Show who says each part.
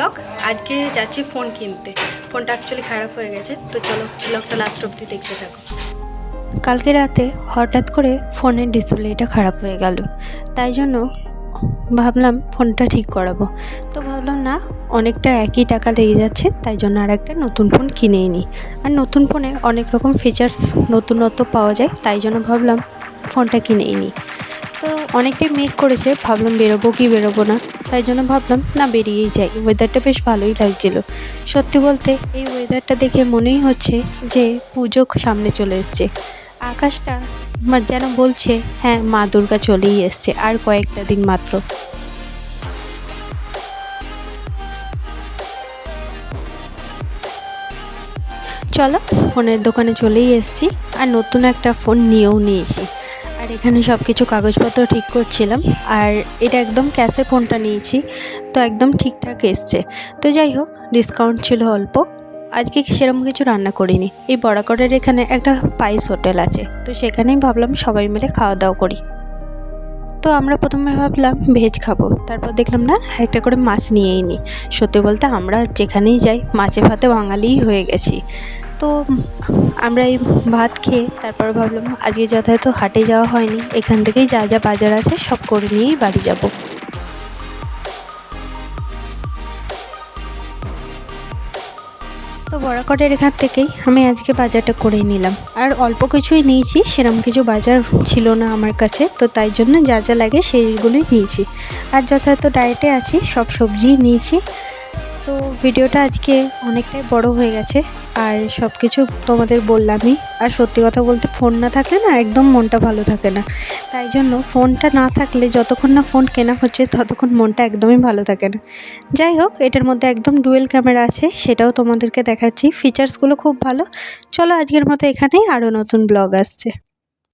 Speaker 1: Blog. আজকে যাচ্ছি phone কিনতে। ফোনটা অ্যাকচুয়ালি খারাপ হয়ে গেছে, তো চলো ব্লগটা লাস্ট অবধি দেখতে থাকো। কালকে রাতে হঠাৎ করে ফোনের ডিসপ্লেটা খারাপ হয়ে গেল, তাই জন্য ভাবলাম ফোনটা ঠিক করাবো। তো ভাবলাম না, অনেকটা একই টাকা লেগে যাচ্ছে, তাই জন্য আর একটা নতুন ফোন কিনেই নিই। আর নতুন ফোনে অনেক রকম ফিচার্স নতুনত্ব পাওয়া যায়, তাই জন্য ভাবলাম ফোনটা কিনেই নিই। তো অনেকটাই মেঘ করেছে, ভাবলাম বেরোবো কি বেরোবো না, তাই জন্য ভাবলাম না বেরিয়েই যাই। ওয়েদারটা বেশ ভালোই লাগছিল। সত্যি বলতে এই ওয়েদারটা দেখে মনেই হচ্ছে যে পুজো সামনে চলে এসছে। আকাশটা যেন বলছে হ্যাঁ, মা দুর্গা চলেই এসছে, আর কয়েকটা দিন মাত্র। চলো, ফোনের দোকানে চলেই এসেছি, আর নতুন একটা ফোন নিয়েও নিয়েছি। আর এখানে সব কিছু কাগজপত্র ঠিক করছিলাম, আর এটা একদম ক্যাশে ফোনটা নিয়েছি, তো একদম ঠিকঠাক এসছে। তো যাই হোক, ডিসকাউন্ট ছিল অল্প। আজকে সেরকম কিছু রান্না করিনি। এই বরাকরের এখানে একটা স্পাইস হোটেল আছে, তো সেখানেই ভাবলাম সবাই মিলে খাওয়া দাওয়া করি। তো আমরা প্রথমে ভাবলাম ভেজ খাবো, তারপর দেখলাম না, একটা করে মাছ নিয়েই নিই। সত্যি বলতে আমরা যেখানেই যাই মাছে ভাতে বাঙালিই হয়ে গেছি। তো আমরা এই ভাত খেয়ে তারপর ভাবলাম আজকে যথাযথ হাটে যাওয়া হয়নি, এখান থেকেই যা যা বাজার আছে সব করে নিয়েই বাড়ি যাব। তো বরাকরের এখান থেকেই আমি আজকে বাজারটা করে নিলাম। আর অল্প কিছুই নিয়েছি, সেরকম কিছু বাজার ছিল না আমার কাছে, তো তাই জন্য যা যা লাগে সেইগুলোই নিয়েছি। আর যথাযথ ডায়েটে আছি, সব সবজিই নিয়েছি। তো ভিডিওটা আজকে অনেকটাই বড় হয়ে গেছে, আর সব কিছু তোমাদের বললামই। আর সত্যি কথা বলতে ফোন না থাকলে না একদম মনটা ভালো থাকে না, তাই জন্য ফোনটা না থাকলে যতক্ষণ না ফোন কেনা হচ্ছে ততক্ষণ মনটা একদমই ভালো থাকে না। যাই হোক, এটার মধ্যে একদম ডুয়েল ক্যামেরা আছে, সেটাও তোমাদেরকে দেখাচ্ছি। ফিচার্সগুলো খুব ভালো। চলো আজকের মতো এখানেই, আরও নতুন ব্লগ আসছে।